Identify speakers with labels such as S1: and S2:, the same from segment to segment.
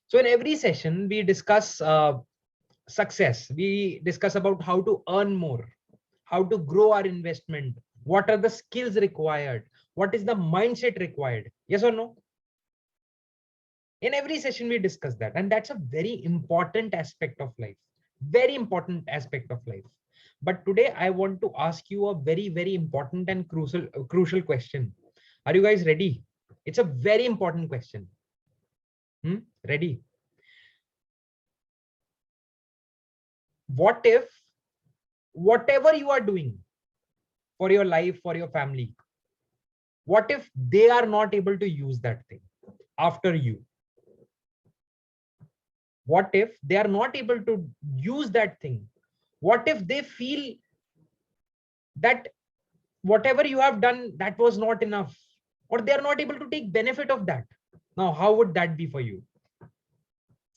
S1: So in every session, we discuss success. We discuss about how to earn more, how to grow our investment, what are the skills required, what is the mindset required. Yes or no? In every session, we discuss that. And that's a very important aspect of life. Very important aspect of life. But today, I want to ask you a very, very important and crucial question. Are you guys ready? It's a very important question. Ready? What if whatever you are doing for your life, for your family, what if they are not able to use that thing after you? What if they are not able to use that thing? What if they feel that whatever you have done, that was not enough, or they are not able to take benefit of that? Now, how would that be for you?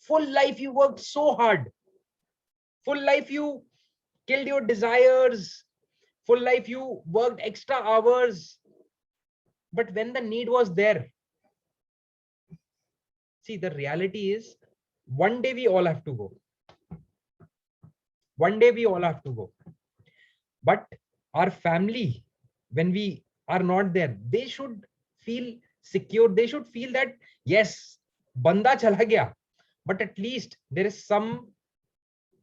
S1: Full life you worked so hard. Full life you killed your desires. Full life you worked extra hours. But when the need was there, see, the reality is one day we all have to go. One day we all have to go. But our family, when we are not there, they should feel secure. They should feel that, yes, banda chala gaya, but at least there is some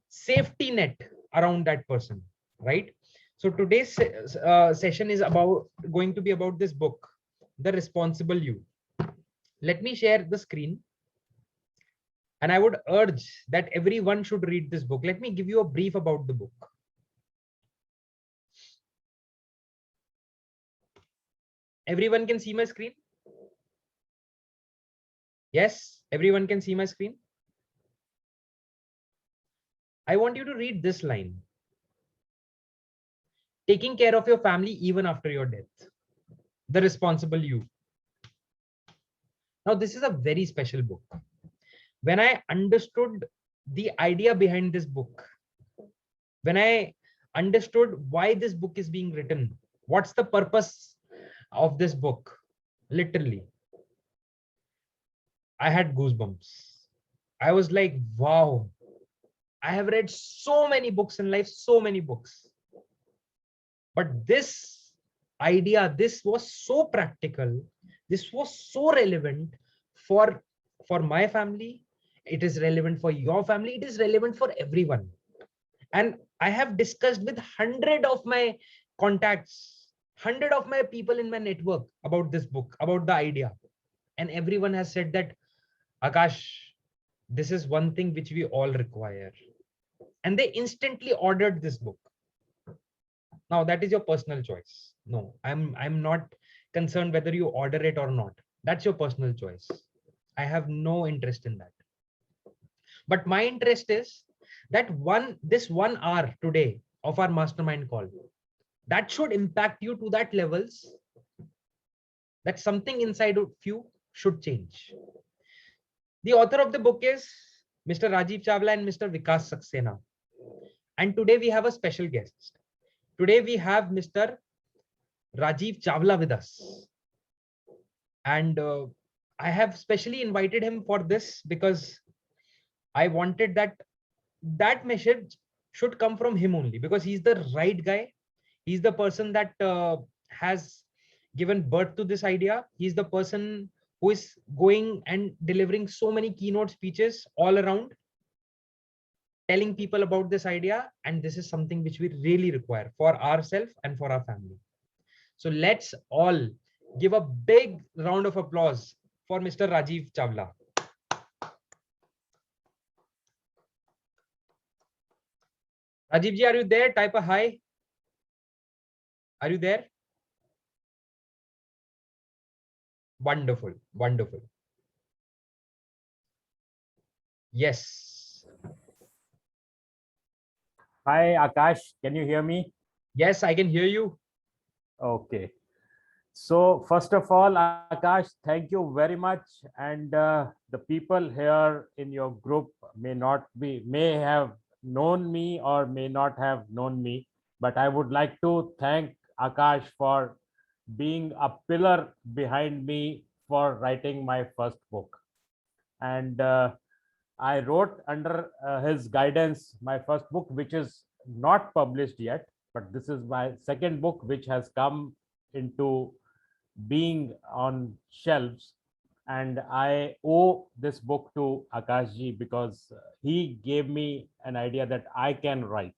S1: safety net around that person, right? So today's session is going to be about this book, The Responsible You. Let me share the screen. And I would urge that everyone should read this book. Let me give you a brief about the book. Everyone can see my screen? Yes, everyone can see my screen. I want you to read this line. Taking care of your family even after your death. The Responsible You. Now, this is a very special book. When I understood the idea behind this book, when I understood why this book is being written, what's the purpose of this book, literally, I had goosebumps. I was like, wow, I have read so many books in life, so many books. But this idea, this was so practical. This was so relevant for my family. It is relevant for your family. It is relevant for everyone. And I have discussed with 100 of my contacts, 100 of my people in my network about this book, about the idea. And everyone has said that, Akash, this is one thing which we all require. And they instantly ordered this book. Now that is your personal choice. No, I'm not concerned whether you order it or not. That's your personal choice. I have no interest in that. But my interest is that this 1 hour today of our mastermind call, that should impact you to that levels that something inside of you should change. The author of the book is Mr. Rajiv Chawla and Mr. Vikas Saxena. And today we have a special guest. Today we have Mr. Rajiv Chawla with us. And I have specially invited him for this because I wanted that message should come from him only, because he's the right guy. He's the person that has given birth to this idea. He's the person who is going and delivering so many keynote speeches all around, telling people about this idea. And this is something which we really require for ourselves and for our family. So let's all give a big round of applause for Mr. Rajiv Chawla. Rajiv ji, are you there? Type a hi. Are you there? Wonderful, wonderful. Yes.
S2: Hi, Akash. Can you hear me?
S1: Yes, I can hear you.
S2: Okay. So first of all, Akash, thank you very much. And the people here in your group may have known me or may not have known me, but I would like to thank Akash for being a pillar behind me for writing my first book. And I wrote under his guidance my first book, which is not published yet, but this is my second book, which has come into being on shelves. And I owe this book to Akashji because he gave me an idea that I can write.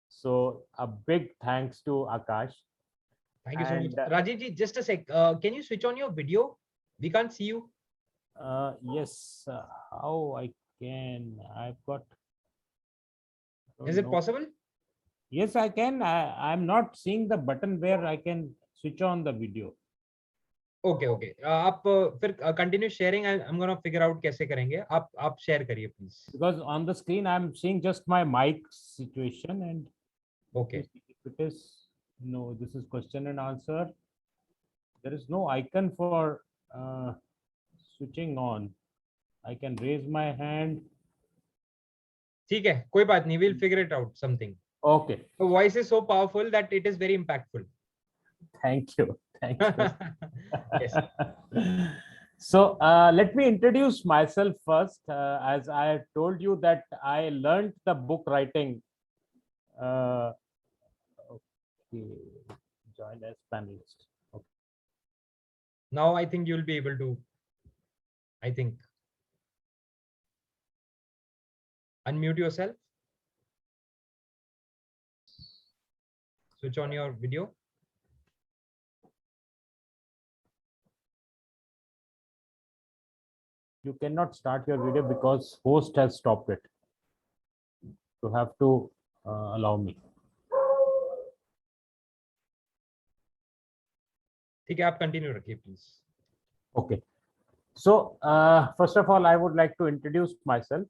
S2: So a big thanks to Akash.
S1: Thank you so much.
S2: And
S1: Rajiv ji, just a sec. Can you switch on your video? We can't see you.
S2: yes, how I can? I've got. I
S1: Is
S2: don't
S1: it
S2: know.
S1: possible?
S2: Yes, I can. I'm not seeing the button where I can switch on the video.
S1: Okay okay आप फिर continue sharing I am gonna figure out कैसे करेंगे आप share करिए please
S2: Because on the screen I'm seeing just my mic situation, and
S1: okay
S2: if it is no, this is question and answer. There is no icon for switching on. I can raise my hand.
S1: ठीक है कोई बात नहीं will figure it out something
S2: Okay,
S1: the voice is so powerful that it is very impactful
S2: thank you. Thank you.
S1: yes
S2: So let me introduce myself first. As I told you that I learned the book writing. Okay, join as panelist. Okay.
S1: now I think you'll be able to I think unmute yourself switch on your video
S2: You cannot start your video because host has stopped it. You have to allow me.
S1: ठीक है आप continue रखिए please
S2: Okay. So first of all, I would like to introduce myself.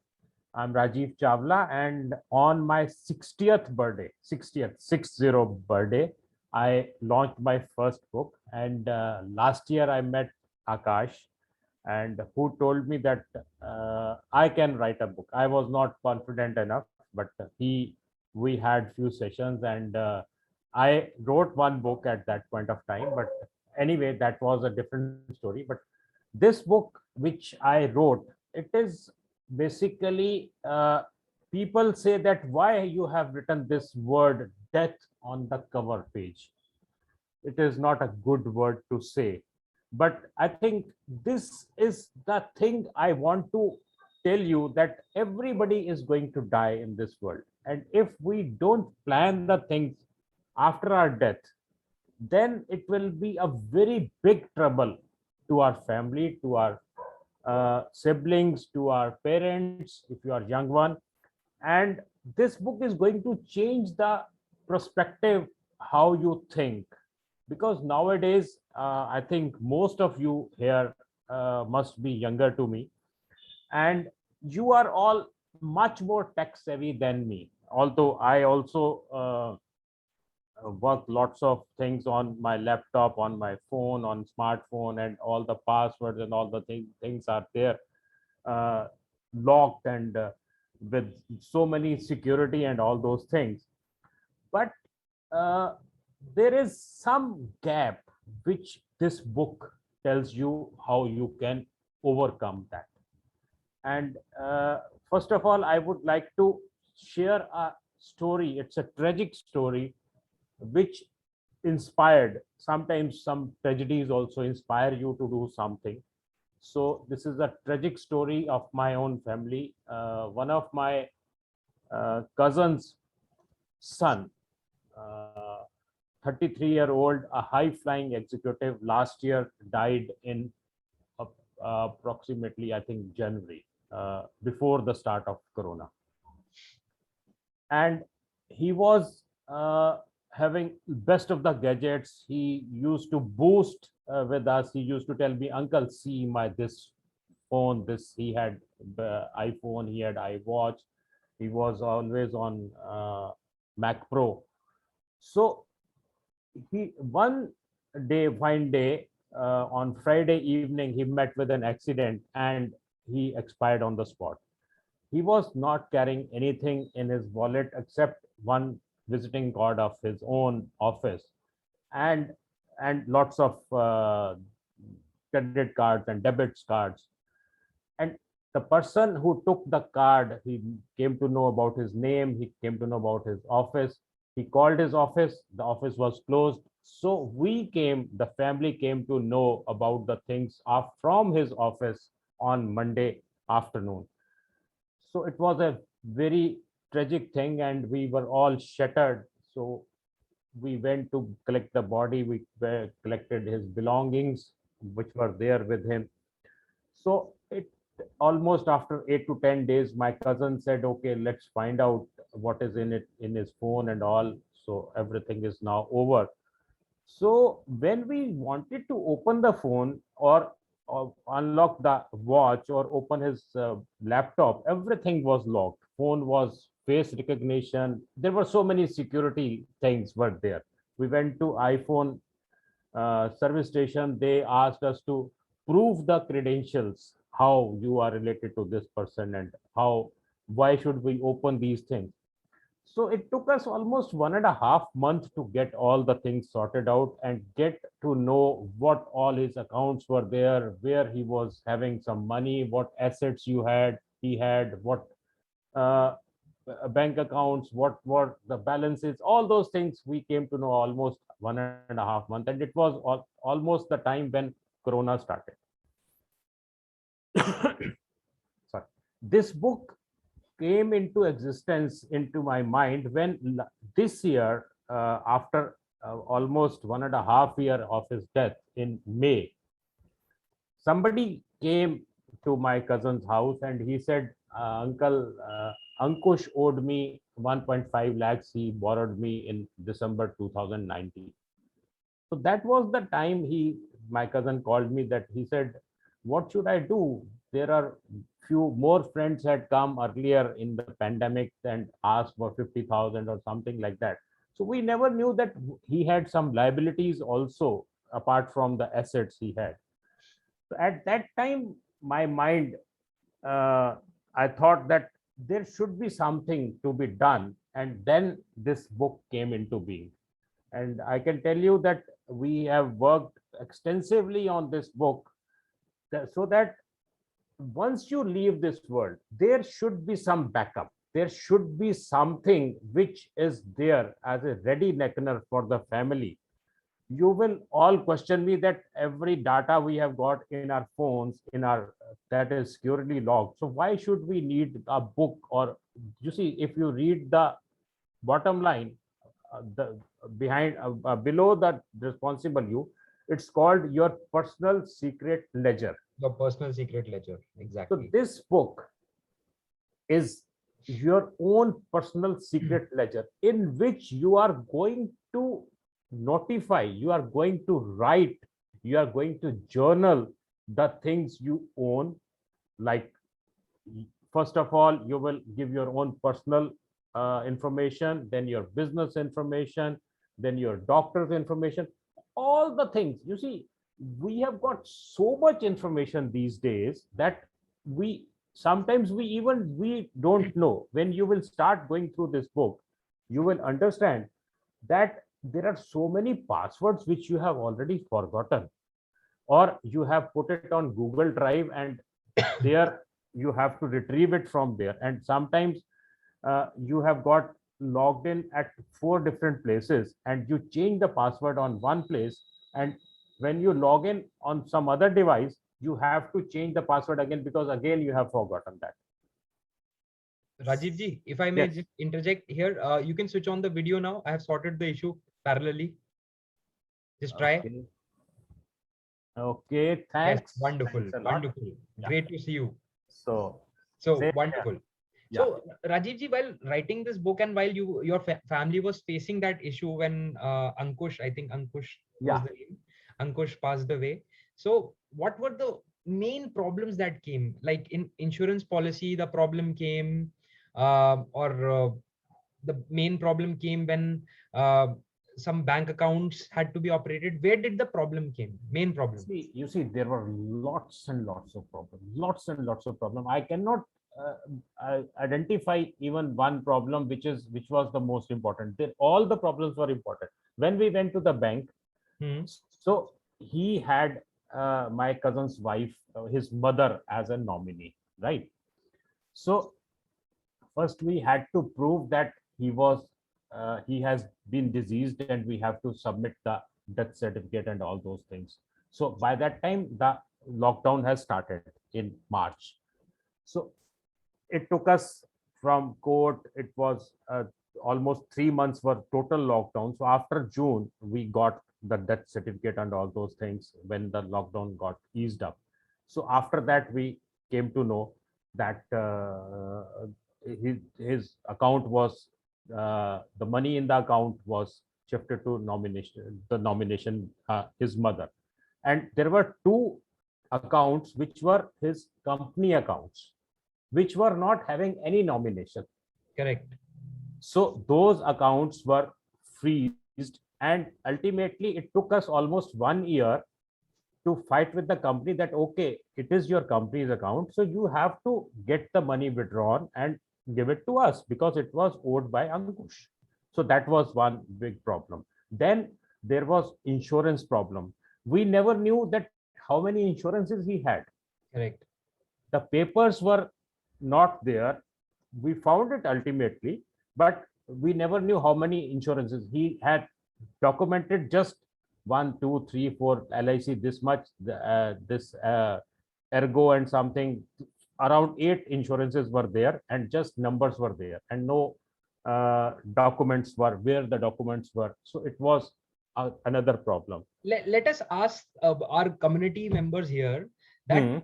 S2: I'm Rajiv Chawla, and on my 60th birthday, 60th birthday, I launched my first book. And last year I met Akash, and who told me that I can write a book. I was not confident enough, but we had few sessions, and I wrote one book at that point of time. But anyway, that was a different story. But this book which I wrote, it is basically, people say that why you have written this word death on the cover page. It is not a good word to say, but I think this is the thing I want to tell you, that everybody is going to die in this world, and if we don't plan the things after our death, then it will be a very big trouble to our family, to our siblings, to our parents, if you are young one. And this book is going to change the perspective how you think, because nowadays I think most of you here must be younger to me, and you are all much more tech savvy than me, although I also work lots of things on my laptop, on my phone, on smartphone, and all the passwords and all the things are there, uh, locked, and with so many security and all those things. But uh, there is some gap which this book tells you how you can overcome that. And first of all, I would like to share a story. It's a tragic story which inspired. Sometimes some tragedies also inspire you to do something. So this is a tragic story of my own family. One of my cousin's son, 33-year-old, a high flying executive, last year died in approximately, I think, January, before the start of Corona. And he was having best of the gadgets. He used to boost with us. He used to tell me, "Uncle, see my this phone. This he had iPhone. He had iWatch. He was always on Mac Pro." So he one day, fine day, on Friday evening, he met with an accident and he expired on the spot. He was not carrying anything in his wallet except one visiting card of his own office, and lots of credit cards and debit cards. And the person who took the card, he came to know about his name, he came to know about his office, he called his office, the office was closed. So the family came to know about the things from his office on Monday afternoon. So it was a very tragic thing, and we were all shattered. So we went to collect the body, collected his belongings, which were there with him. So it almost after 8 to 10 days, my cousin said, okay, let's find out what is in it, in his phone and all. So everything is now over. So when we wanted to open the phone, or unlock the watch, or open his laptop, everything was locked. Phone was face recognition. There were so many security things were there. We went to iPhone service station. They asked us to prove the credentials, how you are related to this person, and why should we open these things. So it took us almost 1.5 months to get all the things sorted out and get to know what all his accounts were there, where he was having some money, what assets he had, what uh, bank accounts, what were the balances, all those things we came to know almost 1.5 months. And it was almost the time when Corona started. Sorry. This book came into existence into my mind when this year, after almost 1.5 years of his death in May, somebody came to my cousin's house and he said, uncle, Ankush owed me 1.5 lakhs. He borrowed me in December 2019. So that was the time my cousin called me, that he said, what should I do? There are few more friends had come earlier in the pandemic and asked for 50,000 or something like that. So we never knew that he had some liabilities also apart from the assets he had. So at that time, my mind, I thought that there should be something to be done. And then this book came into being. And I can tell you that we have worked extensively on this book, so that once you leave this world, there should be some backup. There should be something which is there as a ready reckoner for the family. You will all question me that every data we have got in our phones, that is securely logged. So why should we need a book? Or you see, if you read the bottom line, the below that responsible you, it's called your personal secret ledger.
S1: Your personal secret ledger.
S2: So
S1: Exactly.
S2: this book is your own personal secret ledger, in which you are going to notify, you are going to write, you are going to journal the things you own. Like, first of all, you will give your own personal information, then your business information, then your doctor's information, all the things. You see, we have got so much information these days that we sometimes we don't know. When you will start going through this book, you will understand that there are so many passwords which you have already forgotten, or you have put it on Google Drive, and there you have to retrieve it from there. And sometimes you have got logged in at 4 different places, and you change the password on one place, and when you log in on some other device, you have to change the password again, because again you have forgotten that.
S1: Rajiv ji, if I may
S2: Yes.
S1: just interject here, you can switch on the video now. I have sorted the issue parallelly. Just try.
S2: Okay. Okay,
S1: Yes,
S2: thanks.
S1: wonderful,
S2: Thanks a lot.
S1: wonderful.
S2: Yeah.
S1: Great to see you.
S2: So,
S1: So
S2: same here.
S1: wonderful.
S2: Yeah.
S1: So Rajiv ji, while writing this book and while your family was facing that issue when Ankush, I think Ankush was
S2: Yeah.
S1: the name, Ankush passed away. So what were the main problems that came? Like in insurance policy, the problem came, or the main problem came when some bank accounts had to be operated. Where did the problem came? Main problem.
S2: You see, there were lots and lots of problems, lots and lots of problems. I cannot identify even one problem which was the most important. All the problems were important. When we went to the bank, so he had my cousin's wife, his mother, as a nominee. right? So first we had to prove that he has been diseased, and we have to submit the death certificate and all those things. So by that time the lockdown has started in March. So it took us from court, it was almost 3 months were total lockdown. So after June we got the death certificate and all those things when the lockdown got eased up. So after that we came to know that his account was the money in the account was shifted to nomination his mother, and there were two accounts which were his company accounts, which were not having any nomination.
S1: Correct.
S2: So those accounts were freezed, and ultimately it took us almost 1 year to fight with the company that okay, it is your company's account, so you have to get the money withdrawn and give it to us because it was owed by Ankush. So that was one big problem. Then there was insurance problem. We never knew that how many insurances he had.
S1: Correct.
S2: The papers were not there. We found it ultimately, but we never knew how many insurances he had. Documented just 1, 2, 3, 4 LIC, this much, this ergo and something, around 8 insurances were there, and just numbers were there, and no documents were where the documents were. So it was another problem.
S1: Let us ask our community members here that
S2: Hmm.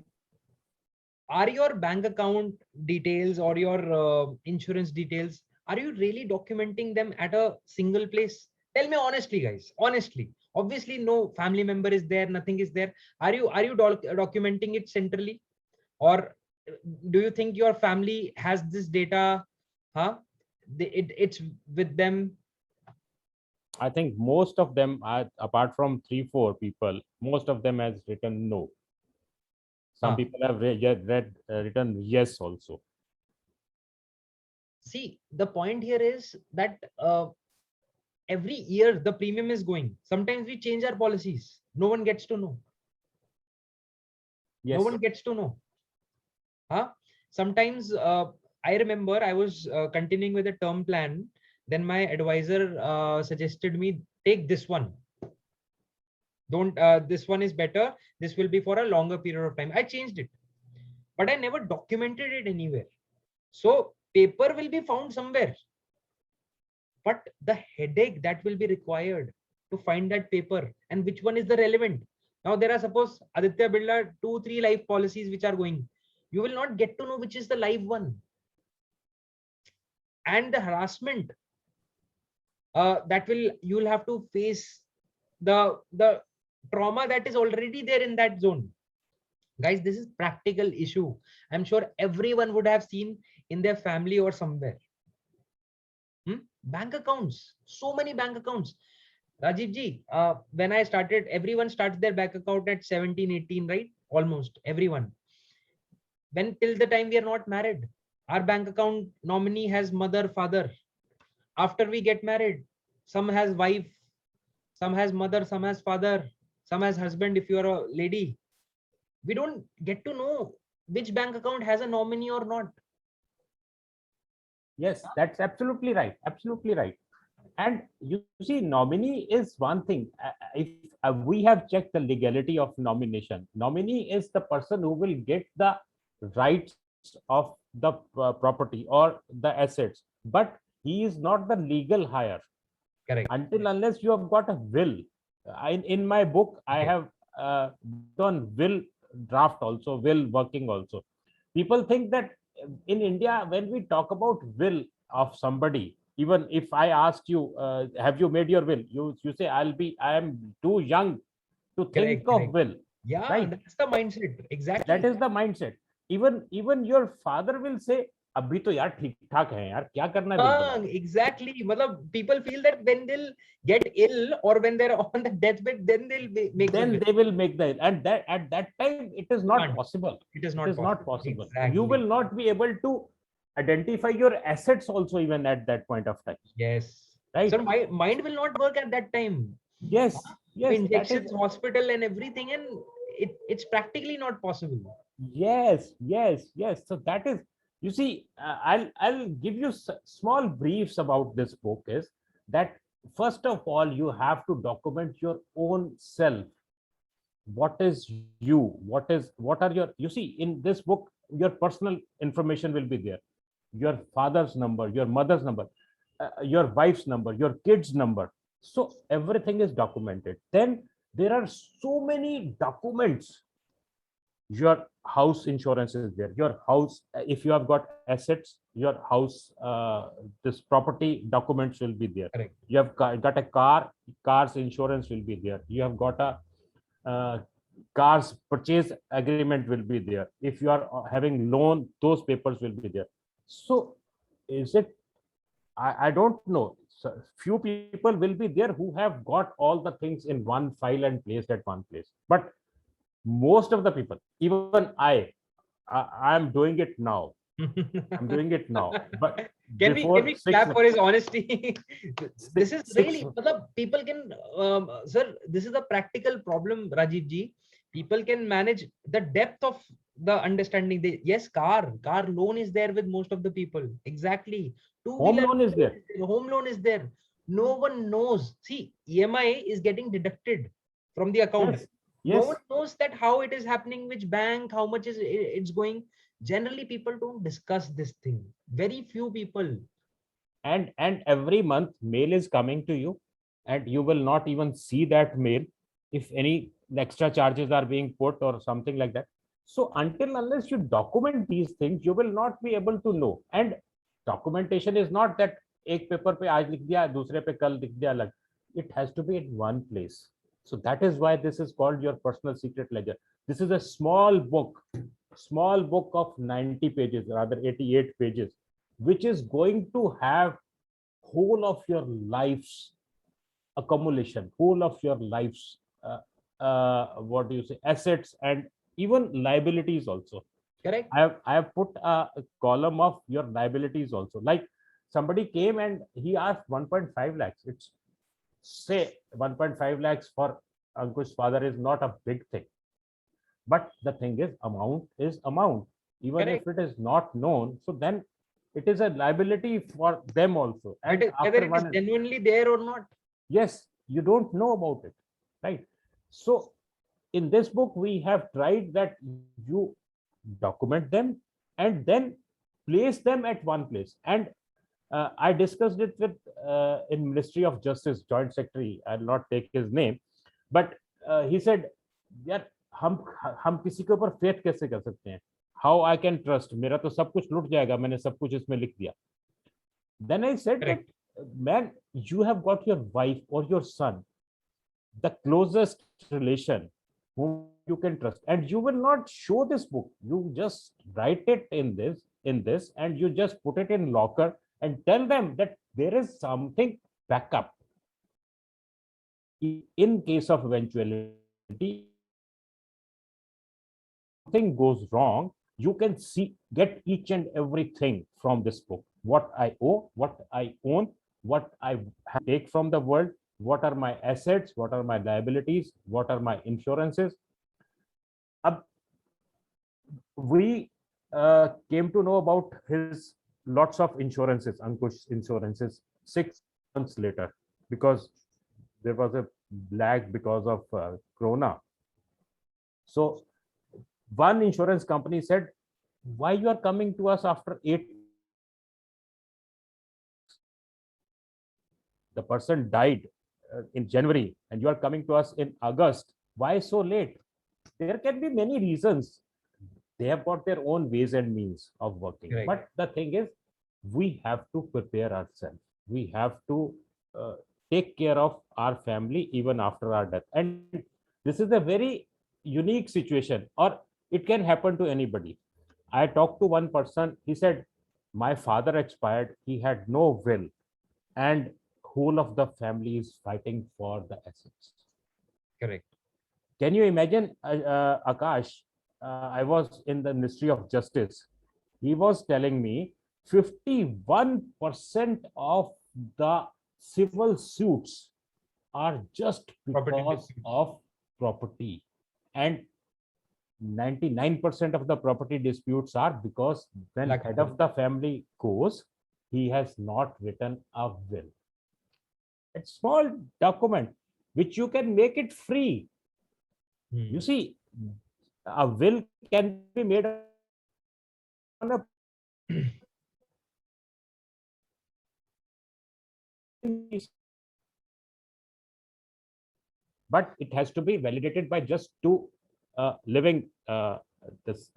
S1: are your bank account details or your insurance details, are you really documenting them at a single place? Tell me honestly, guys, honestly. Obviously no family member is there, nothing is there. Are you documenting it centrally, or do you think your family has this data? Huh? It's with them.
S2: I think most of them are, apart from 3, 4 people, most of them has written no. Some
S1: Huh.
S2: people have written yes also.
S1: See, the point here is that every year the premium is going. Sometimes we change our policies. No one gets to know. No
S2: Yes.
S1: one gets to know. Huh? Sometimes I remember I was continuing with a term plan. Then my advisor suggested me take this one. Don't. This one is better. This will be for a longer period of time. I changed it, but I never documented it anywhere. So paper will be found somewhere, but the headache that will be required to find that paper and which one is the relevant. Now there are, suppose Aditya Birla 2, 3 life policies which are going. You will not get to know which is the live one. And the harassment that will, you will have to face the trauma that is already there in that zone. Guys, this is practical issue. I'm sure everyone would have seen in their family or somewhere. Bank accounts, so many bank accounts. Rajiv ji, when I started, everyone starts their bank account at 17, 18, right? Almost everyone. When till the time we are not married, our bank account nominee has mother, father. After we get married, some has wife, some has mother, some has father, some has husband if you are a lady. We don't get to know which bank account has a nominee or not.
S2: Yes, that's absolutely right. Absolutely right. And you see, nominee is one thing. If we have checked the legality of nomination, nominee is the person who will get the rights of the property or the assets, but he is not the legal hire
S1: Correct.
S2: until unless you have got a will. In my book, I
S1: Okay.
S2: have done will draft also, will working also. People think that in India, when we talk about will of somebody, even if I asked you, have you made your will? You say I am too young to think
S1: Correct.
S2: of
S1: Correct.
S2: will,
S1: Yeah,
S2: right?
S1: that's the mindset.
S2: That
S1: Exactly.
S2: is the mindset. Even your father will say, अभी तो यार ठीक ठाक है यार, क्या करना है will बनाओ.
S1: Exactly. Matlab, people feel that when they'll get ill or when they're on the deathbed, then they'll make the
S2: Then
S1: will.
S2: they will make the, and that at that time it is not
S1: Can't.
S2: possible.
S1: It is
S2: It
S1: not
S2: is not
S1: possible.
S2: possible. You
S1: Exactly.
S2: will not be able to identify your assets also even at that point of time,
S1: Yes. So
S2: right?
S1: my mind will not work at that time.
S2: Yes, yes, that is,
S1: Injections, hospital, and everything, and it's practically not possible.
S2: Yes. So that is, you see, I'll give you small briefs about this book. Is that first of all, you have to document your own self. What is you? What are your? You see, in this book, your personal information will be there. Your father's number, your mother's number, your wife's number, your kid's number. So everything is documented. Then there are so many documents. Your house insurance is there. Your house, if you have got assets, your house, this property documents will be there.
S1: Correct.
S2: You have got a car's insurance will be there. You have got a car's purchase agreement will be there. If you are having loan, those papers will be there. So is it, I don't know. So few people will be there who have got all the things in one file and placed at one place. But most of the people, even I'm doing it now. I'm doing it now. But
S1: Can
S2: before
S1: we
S2: 6
S1: clap for
S2: months,
S1: his honesty? This is
S2: six,
S1: really, matlab, people can, sir, this is a practical problem, Rajiv ji. People can manage the depth of the understanding. Yes, car loan is there with most of the people. Exactly.
S2: home
S1: Two-wheeler
S2: loan is there.
S1: home loan is there. No one knows. See, EMI is getting deducted from the account.
S2: Yes,
S1: No one
S2: yes.
S1: knows that how it is happening, which bank, how much is it's going. Generally, people don't discuss this thing. Very few people.
S2: And every month mail is coming to you, and you will not even see that mail if any extra charges are being put or something like that. So until unless you document these things, you will not be able to know. And documentation is not that एक paper पे आज लिख दिया, दूसरे पे कल लिख दिया अलग. It has to be in one place. So that is why this is called your personal secret ledger. This is a small book of 90 pages, rather 88 pages, which is going to have whole of your life's accumulation, whole of your life's, what do you say, assets and even liabilities also.
S1: Correct.
S2: I have put a column of your liabilities also. Like somebody came and he asked 1.5 lakhs. It's, say, 1.5 lakhs for Ankush's father is not a big thing. But the thing is amount. Even
S1: Correct.
S2: if it is not known, so then it is a liability for them also. And
S1: Whether
S2: after
S1: it is
S2: one,
S1: genuinely there or not.
S2: yes, you don't know about it, right? So in this book, we have tried that you document them and then place them at one place. And I discussed it with in Ministry of Justice Joint Secretary. I'll not take his name, but he said, यार हम किसी के ऊपर faith कैसे कर सकते हैं? How I can trust? मेरा तो सब कुछ लुट जाएगा, मैंने सब कुछ इसमें लिख दिया. Then I said that,
S1: Correct.
S2: man, you have got your wife or your son, the closest relation whom you can trust, and you will not show this book. You just write it in this, and you just put it in locker and tell them that there is something backup. In case of eventuality, something goes wrong, you can get each and everything from this book. What I owe, what I own, what I take from the world, what are my assets, what are my liabilities, what are my insurances. We came to know about his lots of insurances, Ankush insurances, 6 months later, because there was a lag because of Corona. So one insurance company said, why you are coming to us after 8? The person died in January and you are coming to us in August. Why so late? There can be many reasons. They have got their own ways and means of working.
S1: Right.
S2: But the thing is, we have to prepare ourselves. We have to take care of our family even after our death. And this is a very unique situation, or it can happen to anybody. I talked to one person. He said, my father expired. He had no will, and whole of the family is fighting for the assets.
S1: Correct.
S2: Can you imagine, Akash? I was in the Ministry of Justice. He was telling me 51% of the civil suits are just
S1: Property
S2: because
S1: disputes.
S2: of property. And 99% of the property disputes are because when
S1: Like
S2: head
S1: that.
S2: of the family goes, he has not written a will. A small document which you can make it free.
S1: Hmm.
S2: You see, a will can be made on a but it has to be validated by just two living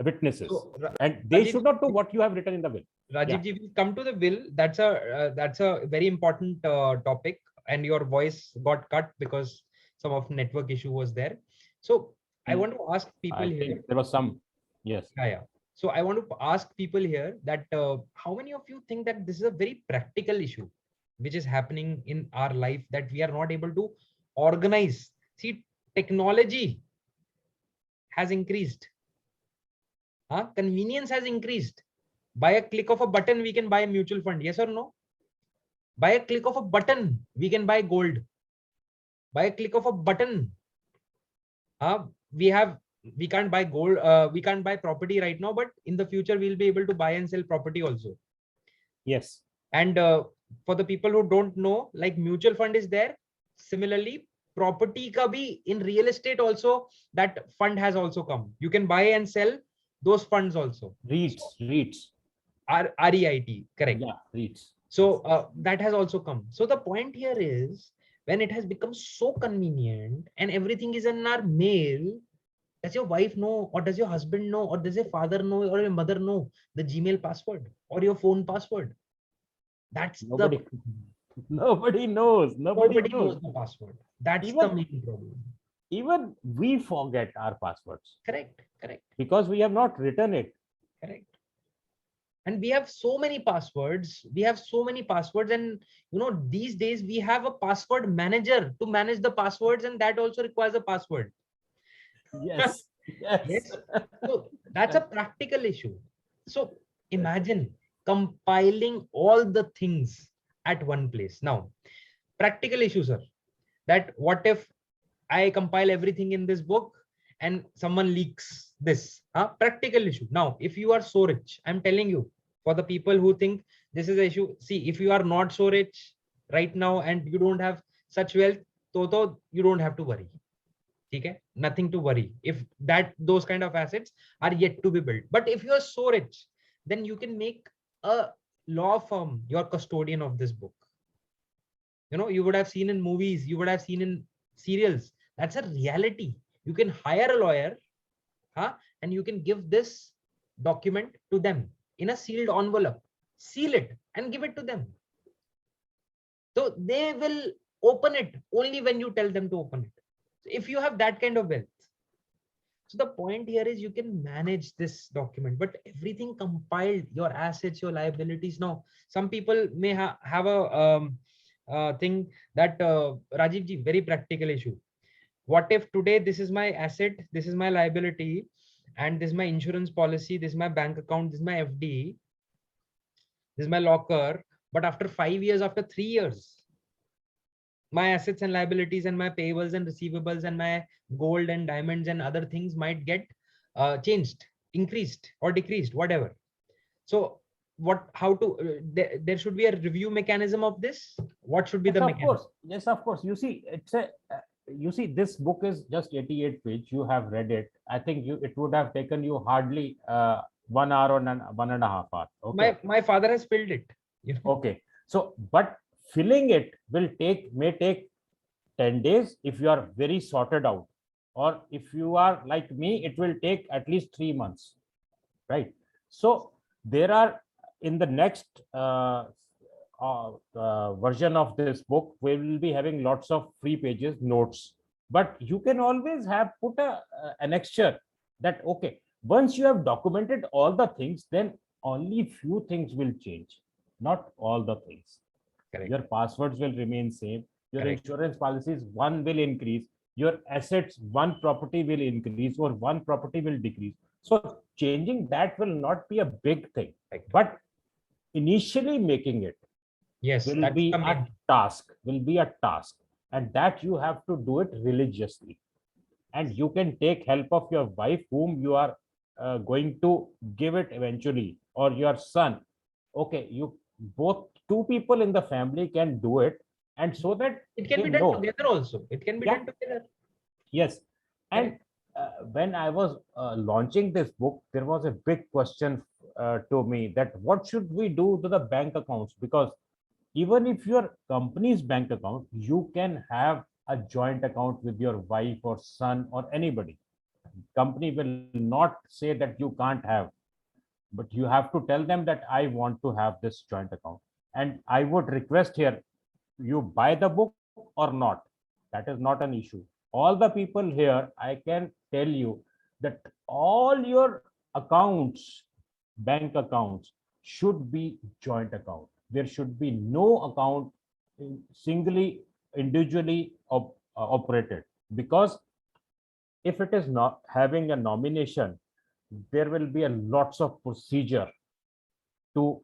S2: witnesses,
S1: So,
S2: and they
S1: Rajiv,
S2: should not know what you have written in the will. Yeah.
S1: Rajiv ji, we'll come to the will. That's a very important topic, and your voice got cut because some of network issue was there. So I want to ask people
S2: I
S1: here.
S2: think there was some, yes.
S1: Yeah. So I want to ask people here that how many of you think that this is a very practical issue, which is happening in our life, that we are not able to organize? See, technology has increased. Convenience has increased. By a click of a button, we can buy a mutual fund. Yes or no? By a click of a button, we can buy gold. By a click of a button, we have we can't buy gold, we can't buy property right now, but in the future we'll be able to buy and sell property also.
S2: Yes.
S1: And for the people who don't know, like mutual fund is there. Similarly, property ka bhi in real estate also, that fund has also come. You can buy and sell those funds also.
S2: REITs.
S1: REIT, correct.
S2: Yeah, REITs.
S1: So that has also come. So the point here is, when it has become so convenient and everything is in our mail, does your wife know, or does your husband know, or does your father know, or your mother know the Gmail password or your phone password? That's
S2: Nobody,
S1: the
S2: nobody knows. Nobody
S1: nobody knows
S2: knows.
S1: the password. That's the
S2: Even
S1: main problem.
S2: even we forget our passwords
S1: Correct.
S2: because we have not written it.
S1: Correct. And we have so many passwords. And these days we have a password manager to manage the passwords, and that also requires a password.
S2: Yes. Yes.
S1: Yes. So that's a practical issue. So imagine compiling all the things at one place. Now, practical issue, sir. That what if I compile everything in this book and someone leaks this? Practical issue. Now, if you are so rich, I'm telling you, for the people who think this is an issue, see, if you are not so rich right now and you don't have such wealth, so you don't have to worry. Okay? Nothing to worry if those kind of assets are yet to be built. But if you are so rich, then you can make a law firm your custodian of this book. You would have seen in movies, you would have seen in serials. That's a reality. You can hire a lawyer, and you can give this document to them in a sealed envelope, seal it and give it to them. So they will open it only when you tell them to open it. So if you have that kind of wealth. So the point here is, you can manage this document, but everything compiled, your assets, your liabilities. Now, some people may have a thing that Rajiv ji, very practical issue. What if today this is my asset, this is my liability, and this is my insurance policy, this is my bank account, this is my FD, this is my locker, but after 5 years, after 3 years, my assets and liabilities and my payables and receivables and my gold and diamonds and other things might get changed, increased or decreased, whatever. So there should be a review mechanism of this. What should be
S2: Yes,
S1: the
S2: of
S1: mechanism?
S2: course. Yes, of course. You see, this book is just 88 page. You have read it. I think it would have taken you hardly 1 hour or 1.5 hours. Okay.
S1: My father has filled it.
S2: Okay. So, but filling it may take 10 days if you are very sorted out, or if you are like me, it will take at least 3 months, right? So there are, in the next version of this book, we will be having lots of free pages, notes, but you can always have put a annexure that, okay, once you have documented all the things, then only few things will change, not all the things.
S1: Correct.
S2: Your passwords will remain same, your
S1: Correct.
S2: insurance policies, one will increase, your assets, one property will increase or one property will decrease. So changing that will not be a big thing,
S1: Correct.
S2: but initially making it
S1: Yes,
S2: will
S1: that's
S2: be
S1: the
S2: a
S1: main.
S2: task, and that you have to do it religiously. and you can take help of your wife whom you are going to give it eventually, or your son. Okay, you both two people in the family can do it, and so that
S1: It can
S2: they
S1: be done
S2: know.
S1: together also. It can be
S2: Yeah,
S1: done together.
S2: yes. And
S1: Correct.
S2: when I was launching this book, there was a big question to me that what should we do to the bank accounts? Because even if your company's bank account, you can have a joint account with your wife or son or anybody. Company will not say that you can't have, but you have to tell them that I want to have this joint account. And I would request here, you buy the book or not, that is not an issue. All the people here, I can tell you that all your accounts, bank accounts, should be joint account. There should be no account singly, individually operated. Because if it is not having a nomination, there will be a lots of procedure to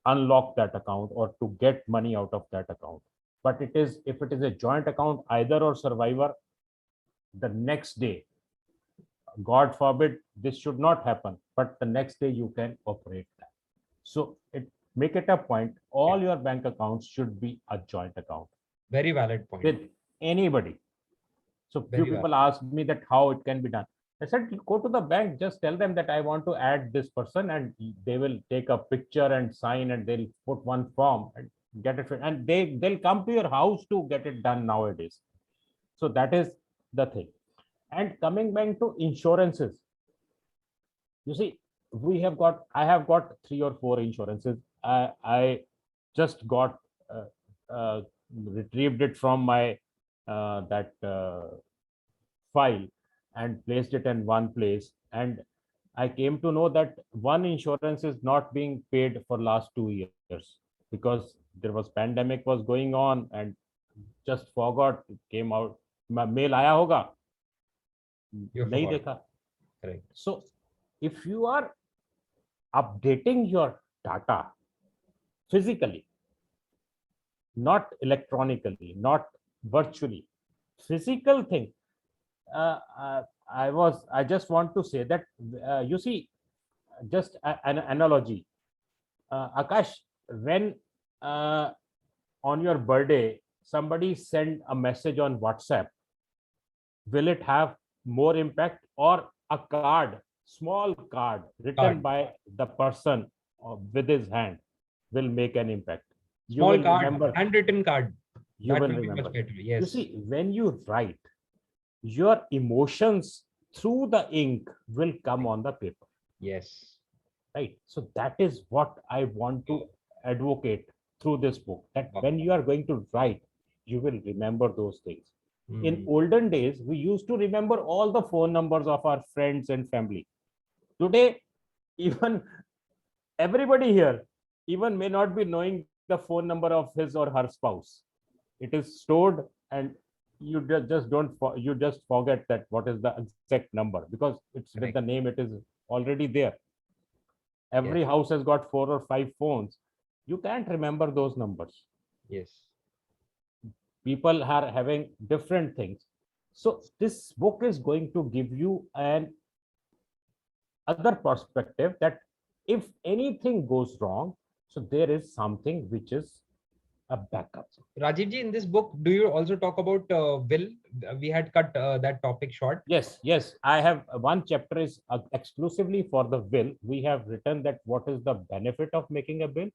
S2: unlock that account or to get money out of that account. But it is, if it is a joint account, either or survivor, the next day, God forbid this should not happen, but the next day you can operate that. So it, make it a point, all your bank accounts should be a joint account
S1: Very valid point.
S2: with anybody. So few
S1: Very valid.
S2: people asked me that how it can be done. I said, go to the bank, just tell them that I want to add this person, and they will take a picture and sign, and they'll put one form and get it. And they'll come to your house to get it done nowadays. So that is the thing. And coming back to insurances, you see, I have got 3 or 4 insurances. I just got retrieved it from my that file and placed it in one place, and I came to know that one insurance is not being paid for last 2 years because there was pandemic was going on, and just forgot, it came out, mail आया होगा,
S1: You
S2: नहीं
S1: forgot.
S2: देखा.
S1: Correct.
S2: So if you are updating your data physically, not electronically, not virtually, physical thing, I just want to say that you see, just an analogy, Akash, when uh, on your birthday somebody send a message on WhatsApp, will it have more impact, or a card, small card written
S1: Card.
S2: by the person with his hand will make an impact? You
S1: Small
S2: will
S1: card,
S2: remember.
S1: handwritten card.
S2: You
S1: That
S2: will
S1: will be much
S2: remember.
S1: better.
S2: You
S1: Yes.
S2: see, when you write, your emotions through the ink will come on the paper,
S1: Yes.
S2: right? So that is what I want to advocate through this book, that
S1: Wow.
S2: when you are going to write, you will remember those things. In
S1: Mhm.
S2: olden days, we used to remember all the phone numbers of our friends and family. Today, even everybody here even may not be knowing the phone number of his or her spouse. It is stored, and you just don't you just forget that what is the exact number, because it's with the
S1: Correct.
S2: name, it is already there. Every
S1: Yes.
S2: house has got 4 or 5 phones. You can't remember those numbers.
S1: Yes.
S2: People are having different things. So this book is going to give you an other perspective, that if anything goes wrong, so there is something which is a backup.
S1: Rajiv ji, in this book, do you also talk about will? We had cut that topic short.
S2: Yes, I have one chapter is exclusively for the will. We have written that what is the benefit of making a will,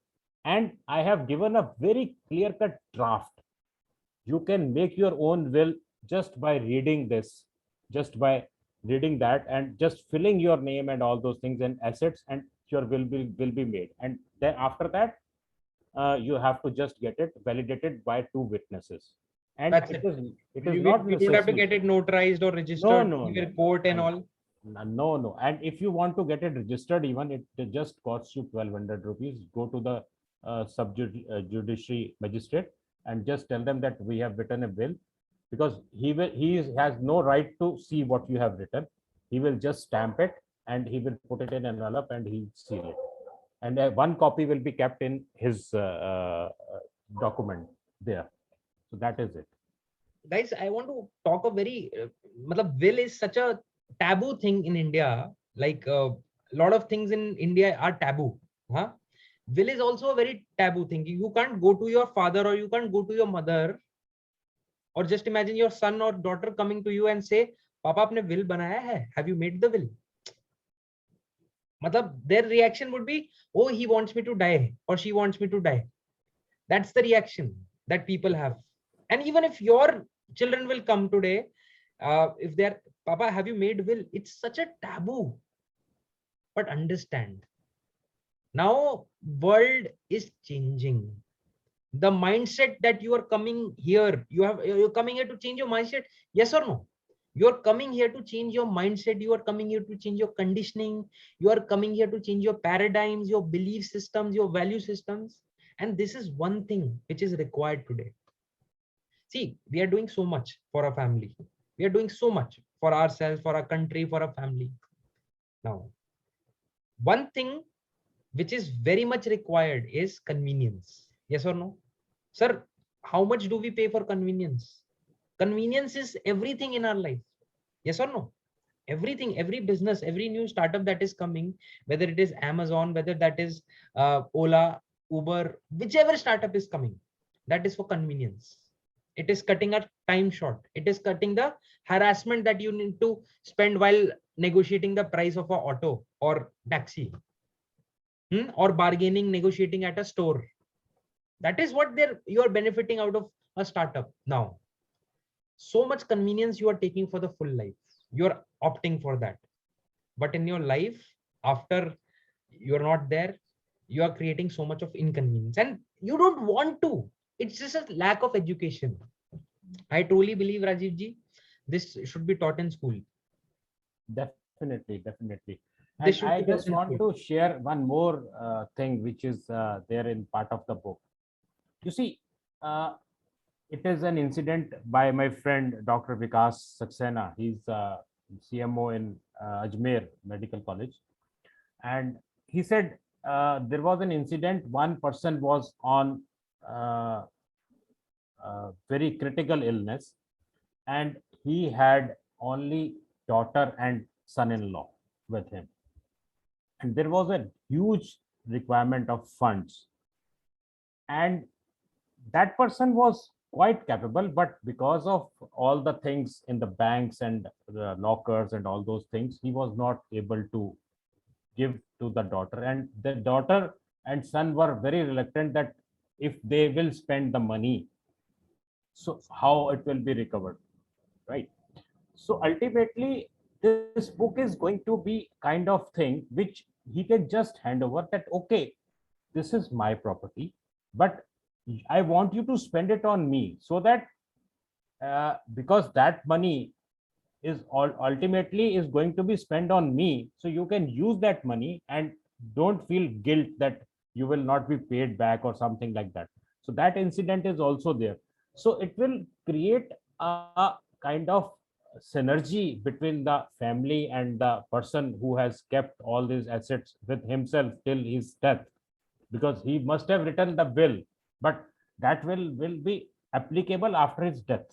S2: and I have given a very clear cut draft. You can make your own will just by reading this, just by reading that, and just filling your name and all those things and assets, and your will be made. And then after that, you have to just get it validated by 2 witnesses. And
S1: That's it.
S2: it is
S1: We,
S2: not
S1: we don't have to
S2: necessary.
S1: get it notarized or
S2: No,
S1: registered,
S2: no, no,
S1: even
S2: no.
S1: court and
S2: And
S1: all.
S2: no. And if you want to get it registered, even it just costs you 1,200 rupees. Go to the judiciary magistrate and just tell them that we have written a will, because has no right to see what you have written. He will just stamp it, and he will put it in an envelope, and he'll seal it. And one copy will be kept in his document there. So that is it.
S1: guys, I want to talk a very, matlab, will is such a taboo thing in India. Like a lot of things in India are taboo. Huh? Will is also a very taboo thing. You can't go to your father or you can't go to your mother, or just imagine your son or daughter coming to you and say, "Papa, आपने will बनाया है? Have you made the will?" matlab, their reaction would be, "Oh, he wants me to die or she wants me to die." That's the reaction that people have. And even if your children will come today, if they're, "Papa, have you made will?" It's such a taboo. But understand, now world is changing. The mindset that you are coming here, you're coming here to change your mindset. Yes or no? You're coming here to change your mindset. You are coming here to change your conditioning. You are coming here to change your paradigms, your belief systems, your value systems. And this is one thing which is required today. See, we are doing so much for our family. We are doing so much for ourselves, for our country, for our family. Now, one thing which is very much required is convenience. Yes or no? Sir, how much do we pay for convenience? Convenience is everything in our life. Yes or no? Everything, every business, every new startup that is coming, whether it is Amazon, whether that is Ola, Uber, whichever startup is coming, that is for convenience. It is cutting a time short. It is cutting the harassment that you need to spend while negotiating the price of a auto or taxi, or bargaining, negotiating at a store. That is what you are benefiting out of a startup now. So much convenience you are taking for the full life. You're opting for that. But in your life, after you're not there, you are creating so much of inconvenience and you don't want to. It's just a lack of education. I truly believe, Rajiv ji, this should be taught in school.
S2: Definitely, definitely.
S1: This
S2: And
S1: should
S2: I
S1: be taught
S2: just
S1: in
S2: want
S1: school.
S2: to share one more thing which is there in part of the book. You see, it is an incident by my friend Dr. Vikas Saxena. He's CMO in Ajmer Medical College. And he said there was an incident. One person was on uh, very critical illness, and he had only daughter and son-in-law with him. And there was a huge requirement of funds. And that person was quite capable, but because of all the things in the banks and the lockers and all those things, he was not able to give to the daughter. And the daughter and son were very reluctant that if they will spend the money, so how it will be recovered, right? So ultimately, this book is going to be kind of thing which he can just hand over, that okay, this is my property, but I want you to spend it on me, so that because that money is ultimately is going to be spent on me, so you can use that money and don't feel guilt that you will not be paid back or something like that. So that incident is also there. So it will create a kind of synergy between the family and the person who has kept all these assets with himself till his death, because he must have written the will, but that will be applicable after his death.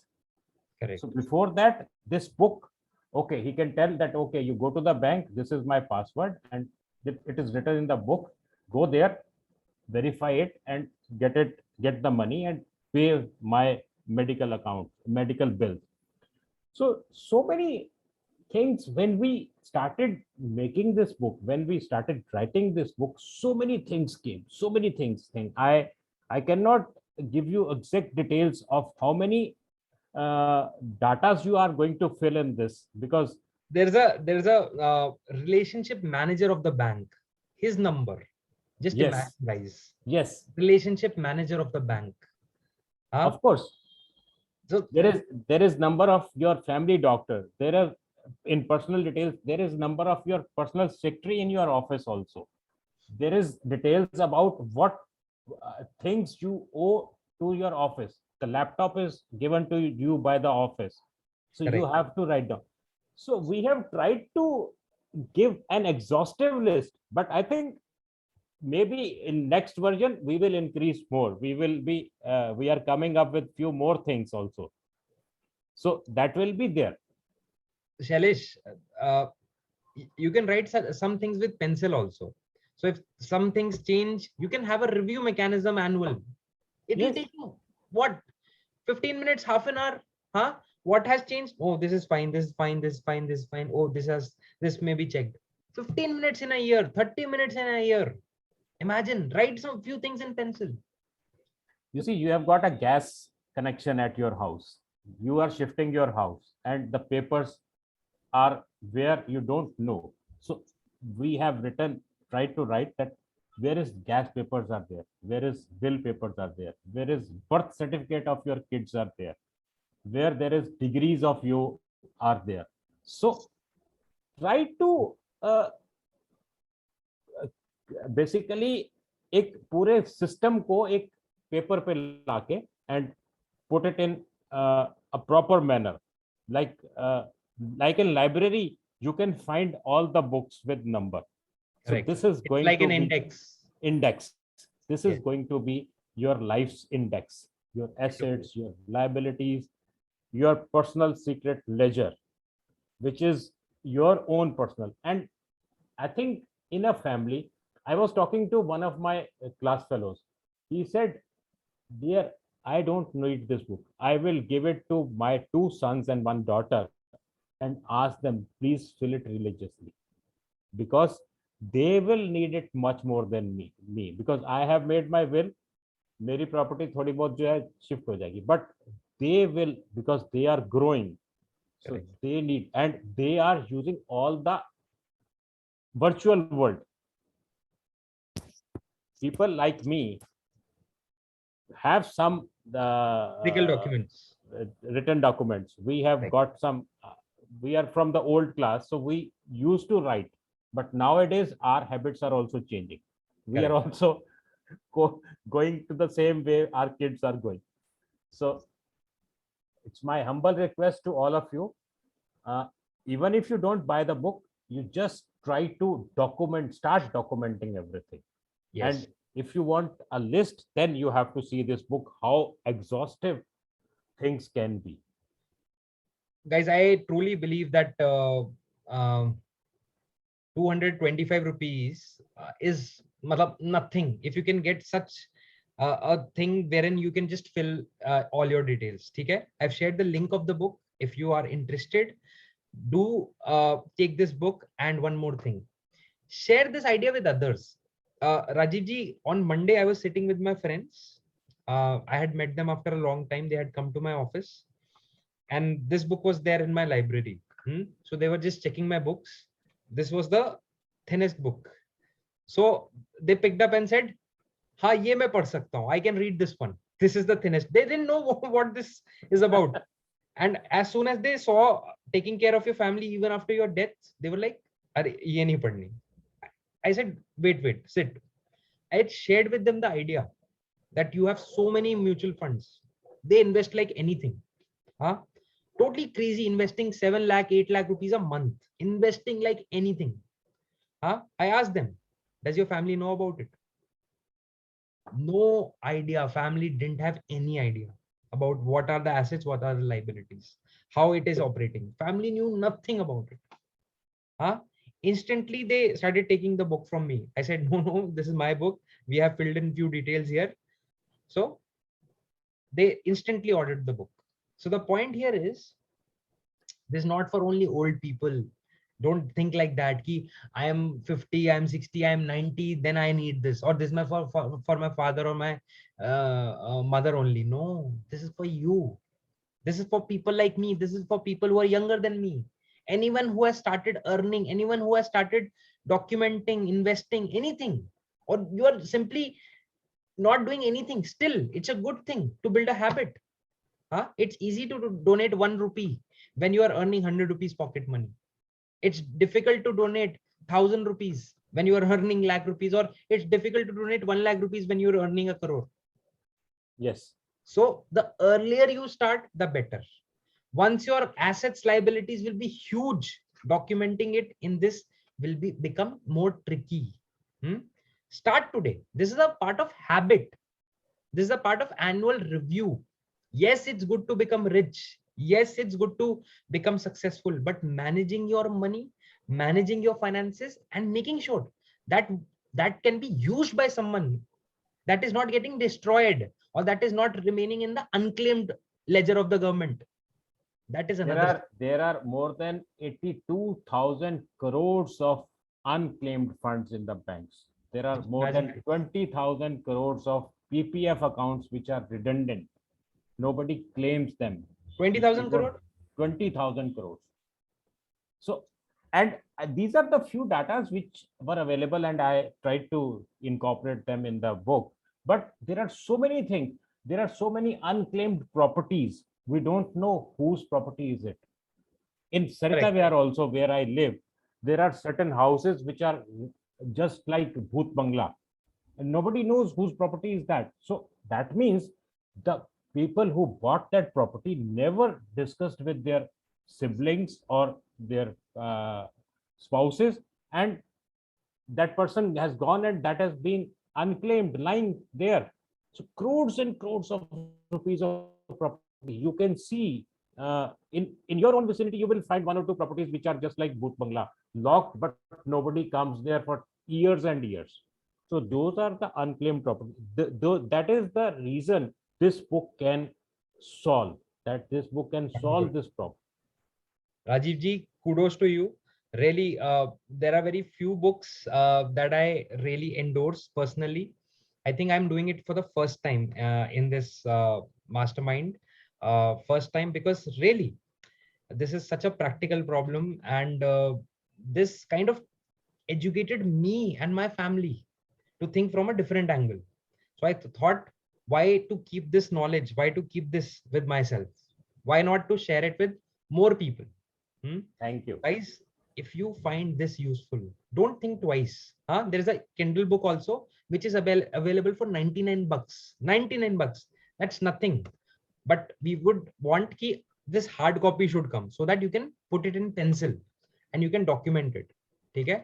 S1: Correct.
S2: So before that, this book, okay, he can tell that, okay, you go to the bank, this is my password, and it is written in the book. Go there, verify it, and get the money and pay my medical account, medical bill. So many things when we started making this book, when we started writing this book, so many things came, so many things. I cannot give you exact details of how many datas you are going to fill in this, because
S1: There's a relationship manager of the bank. His number. Just imagine,
S2: yes,
S1: guys.
S2: yes,
S1: Relationship manager of the bank. Huh?
S2: of course,
S1: So
S2: there is number of your family doctor, there are, in personal details, there is number of your personal secretary in your office also. There is details about what things you owe to your office. The laptop is given to you by the office, so you
S1: correct.
S2: have to write down. So we have tried to give an exhaustive list, but I think maybe in next version we will increase more. We are coming up with few more things also. So that will be there.
S1: Shailesh, you can write some things with pencil also. So if some things change, you can have a review mechanism annual. It will
S2: Yes.
S1: take you what, 15 minutes, half an hour. Huh? What has changed? Oh, this is fine, this is fine, this is fine, this is fine. Oh, this may be checked. 15 minutes in a year, 30 minutes in a year. Imagine, write some few things in pencil.
S2: You see, you have got a gas connection at your house. You are shifting your house, and the papers are where you don't know. So we have written, tried to write that where is gas papers are there, where is bill papers are there, where is birth certificate of your kids are there, where there is degrees of you are there. So try to uh, basically एक पूरे system को एक paper पे लाके and put it in a proper manner like in library you can find all the books with number. So
S1: Correct.
S2: this is
S1: It's
S2: going
S1: like
S2: to
S1: an
S2: be
S1: index.
S2: index. This is
S1: Yes.
S2: going to be your life's index, your assets, your liabilities, your personal secret ledger, which is your own personal. And I think in a family, I was talking to one of my class fellows. He said, "Dear, I don't need this book. I will give it to my two sons and one daughter and ask them, please fill it religiously because they will need it much more than me because I have made my will. मेरी property थोड़ी बहुत जो है shift हो जाएगी, but they will because they are growing, so
S1: Correct.
S2: they need and they are using all the virtual world. People like me have some
S1: Legal documents.
S2: written documents. We have
S1: Correct.
S2: got some we are from the old class, so we used to write, but nowadays our habits are also changing. We are
S1: Correct.
S2: also going to the same way our kids are going. So it's my humble request to all of you, uh, even if you don't buy the book, you just try to start documenting everything.
S1: Yes.
S2: And if you want a list, then you have to see this book, how exhaustive things can be.
S1: Guys, I truly believe that 225 rupees is nothing. If you can get such a thing wherein you can just fill all your details. Okay? I've shared the link of the book. If you are interested, do take this book. And one more thing, share this idea with others. Rajiv ji, on Monday, I was sitting with my friends. I had met them after a long time. They had come to my office, and this book was there in my library. So they were just checking my books. This was the thinnest book. So they picked up and said, "Ha, ye main pad sakta hu. I can read this one. This is the thinnest." They didn't know what this is about. And as soon as they saw taking care of your family even after your death, they were like, "Are ye nahi padni." I said, wait, sit. I had shared with them the idea that you have so many mutual funds. They invest like anything. Huh? Totally crazy, investing 7 lakh, 8 lakh rupees a month, investing like anything. Huh? I asked them, does your family know about it? No idea. Family didn't have any idea about what are the assets, what are the liabilities, how it is operating. Family knew nothing about it. Huh? Instantly, they started taking the book from me. I said, no, this is my book. We have filled in few details here. So they instantly ordered the book. So the point here is, this is not for only old people. Don't think like that. Ki, I am 50, I am 60, I am 90, then I need this. Or this is my for my father or my mother only. No, this is for you. This is for people like me. This is for people who are younger than me. Anyone who has started earning, anyone who has started documenting, investing, anything, or you are simply not doing anything, still, it's a good thing to build a habit. Huh? It's easy to donate 1 rupee when you are earning 100 rupees pocket money. It's difficult to donate 1,000 rupees when you are earning lakh rupees, or it's difficult to donate 1 lakh rupees when you're earning a crore.
S2: Yes.
S1: So the earlier you start, the better. Once your assets, liabilities will be huge, documenting it in this will become more tricky. Start today. This is a part of habit. This is a part of annual review. Yes, it's good to become rich. Yes, it's good to become successful, but managing your money, managing your finances, and making sure that that can be used by someone, that is not getting destroyed, or that is not remaining in the unclaimed ledger of the government. That is another.
S2: There are more than 82,000 crores of unclaimed funds in the banks. There are more than
S1: Imagine
S2: 20,000 crores of PPF accounts which are redundant. Nobody claims them.
S1: 20,000
S2: People,
S1: crore.
S2: 20,000 crores. So, and these are the few datas which were available, and I tried to incorporate them in the book. But there are so many things. There are so many unclaimed properties. We don't know whose property is it. In Sarita
S1: Correct.
S2: Vihar also, where I live, there are certain houses which are just like Bhoot Bangla, and nobody knows whose property is that. So that means the people who bought that property never discussed with their siblings or their spouses, and that person has gone and that has been unclaimed, lying there. So crores and crores of rupees of property. You can see in your own vicinity, you will find one or two properties which are just like Bhoot Bangla, locked, but nobody comes there for years and years. So those are the unclaimed property. That is the reason this book can solve. That this book can solve this problem.
S1: Rajiv ji, kudos to you. Really, there are very few books that I really endorse personally. I think I'm doing it for the first time in this mastermind. First time, because really, this is such a practical problem, and this kind of educated me and my family to think from a different angle. So I thought, why to keep this knowledge? Why to keep this with myself? Why not to share it with more people? Hmm?
S2: Thank you.
S1: Guys, if you find this useful, don't think twice. Huh? There is a Kindle book also, which is available for 99 bucks. 99 bucks. That's nothing. But we would want ki this hard copy should come so that you can put it in pencil and you can document it. Okay?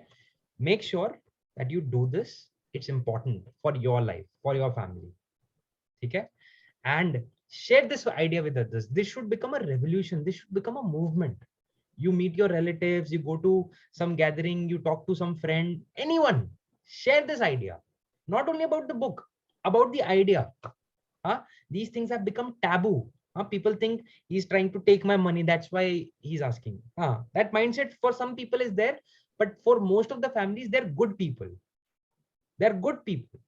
S1: Make sure that you do this. It's important for your life, for your family. Okay? And share this idea with others. This should become a revolution. This should become a movement. You meet your relatives, you go to some gathering, you talk to some friend, anyone, share this idea. Not only about the book, about the idea. These things have become taboo. People think he's trying to take my money, that's why he's asking. That mindset for some people is there, but for most of the families, they're good people. They're good people.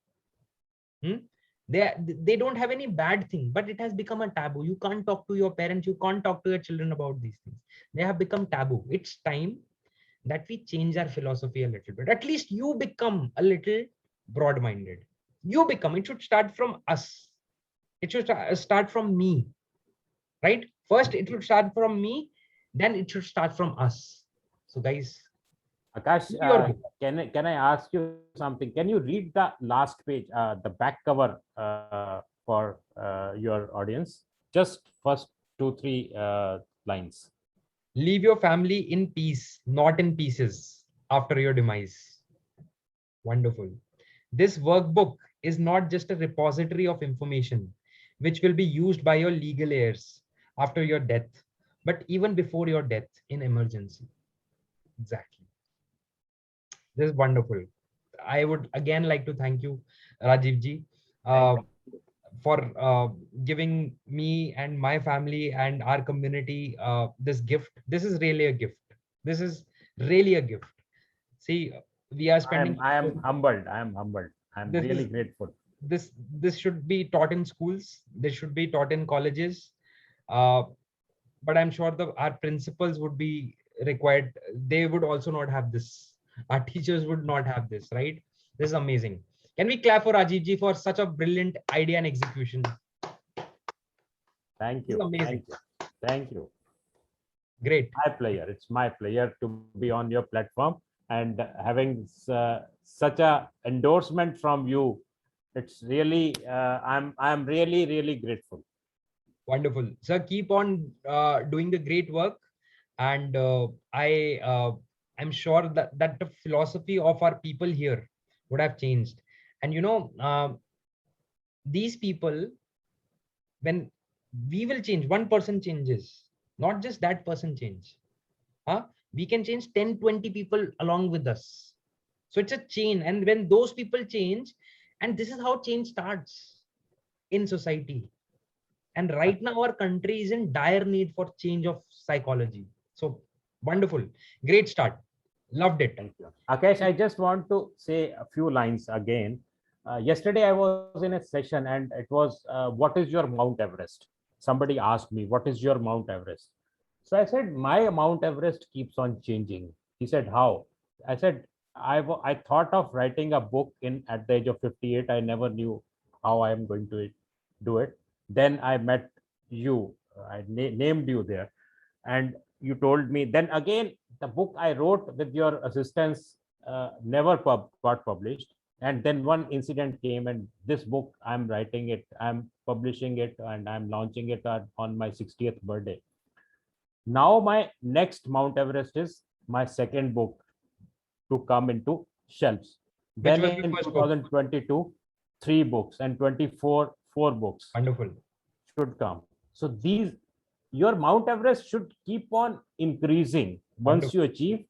S1: They don't have any bad thing, but it has become a taboo. You can't talk to your parents, you can't talk to your children about these things. They have become taboo. It's time that we change our philosophy a little bit. At least you become a little broad-minded. You become. It should start from us. It should start from me, right? First it should start from me, then it should start from us. So guys,
S2: Akash,
S1: your book.
S2: can I ask you something? Can you read the last page, the back cover for your audience? Just first 2-3 lines.
S1: Leave your family in peace, not in pieces after your demise. Wonderful. This workbook is not just a repository of information which will be used by your legal heirs after your death, but even before your death in emergency. Exactly. This is wonderful. I would again like to thank you, Rajiv ji,
S2: Thank
S1: for giving me and my family and our community this gift. This is really a gift. This is really a gift. See, we are spending.
S2: I am humbled. I am humbled. I'm
S1: This
S2: really
S1: is
S2: grateful.
S1: this should be taught in schools. This should be taught in colleges. Uh, but I'm sure our principals would be required. They would also not have this. Our teachers would not have this, right? This is amazing. Can we clap for Rajiv ji for such a brilliant idea and execution?
S2: Thank
S1: This is
S2: you.
S1: amazing.
S2: Thank you. Thank you.
S1: Great.
S2: My pleasure. It's my pleasure to be on your platform and having such a endorsement from you. It's really I'm really grateful.
S1: Wonderful. Sir, keep on doing the great work. And I'm sure that the philosophy of our people here would have changed. And these people, when we will change, one person changes, Not just that person change. Huh? We can change 10, 20 people along with us. So it's a chain. And when those people change, and this is how change starts in society. And right now, our country is in dire need for change of psychology. So wonderful. Great start. Loved it.
S2: Thank you. Akash, I just want to say a few lines again. Yesterday, I was in a session and it was, what is your Mount Everest? Somebody asked me, what is your Mount Everest? So I said, my Mount Everest keeps on changing. He said, how? I said, I thought of writing a book in at the age of 58. I never knew how I am going to do it. Then I met you. I named you there. And you told me, then again, the book I wrote with your assistance never got published. And then one incident came, and this book, I'm writing it, I'm publishing it, and I'm launching it on my 60th birthday. Now my next Mount Everest is my second book to come into shelves.
S1: Which
S2: Then
S1: was the
S2: in
S1: first book?
S2: 2022, 3 books, and 24, 4 books
S1: Wonderful.
S2: should come. So these, your Mount Everest should keep on increasing once you achieve.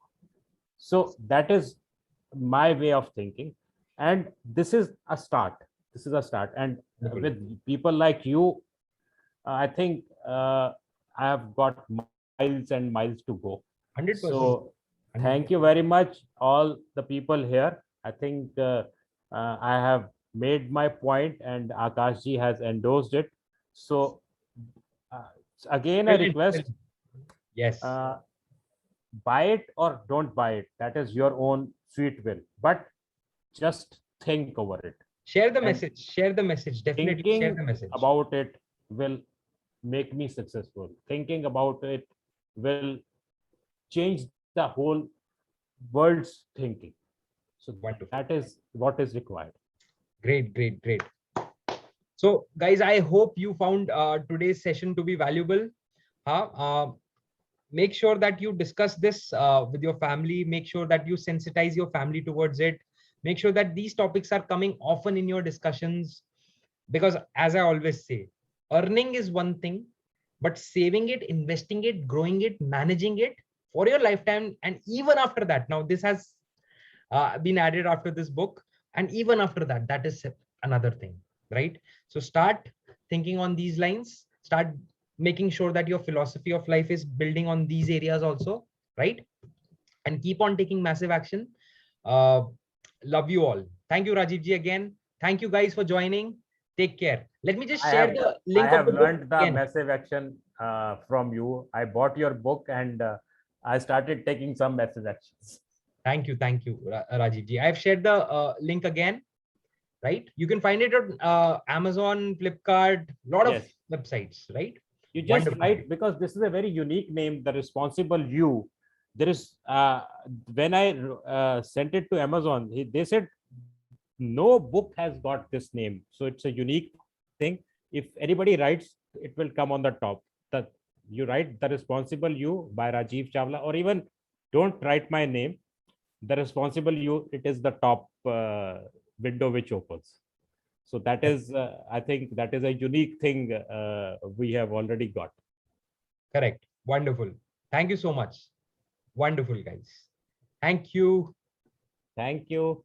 S2: So that is my way of thinking. And this is a start. This is a start. And
S1: Wonderful.
S2: with people like you, I think I have got miles and miles to go.
S1: 100%.
S2: So thank you very much, all the people here. I think I have made my point and Akashji has endorsed it. So again, I request,
S1: Yes.
S2: buy it or don't buy it. That is your own sweet will. But just think over it.
S1: Share the
S2: and
S1: message. Share the message. Definitely share
S2: Thinking
S1: the message.
S2: about it will make me successful. Thinking about it will change the whole world's thinking. So
S1: Wonderful.
S2: that is what is required.
S1: Great, great, great. So, guys, I hope you found today's session to be valuable. Make sure that you discuss this with your family. Make sure that you sensitize your family towards it. Make sure that these topics are coming often in your discussions. Because as I always say, earning is one thing, but saving it, investing it, growing it, managing it for your lifetime, and even after that. Now, this has been added after this book, and even after that, that is another thing, right? So start thinking on these lines. Start making sure that your philosophy of life is building on these areas also, right? And keep on taking massive action. Love you all. Thank you, Rajiv ji, again. Thank you guys for joining. Take care. Let me just share the
S2: I
S1: link of
S2: have
S1: the book
S2: learned the
S1: again.
S2: massive action from you. I bought your book and I started taking some massive actions.
S1: Thank you, Rajiv ji. I have shared the link again, right? You can find it on Amazon, Flipkart, lot
S2: Yes.
S1: of websites, right?
S2: You just
S1: Wonderful.
S2: write, because this is a very unique name, the responsible you. There is, when I sent it to Amazon, they said no book has got this name. So it's a unique thing. If anybody writes, it will come on the top. That you write the responsible you by Rajiv Chawla, or even don't write my name. The responsible you, it is the top window which opens. So that is, I think that is a unique thing we have already got.
S1: Correct. Wonderful. Thank you so much. Wonderful, guys. Thank you.
S2: Thank you.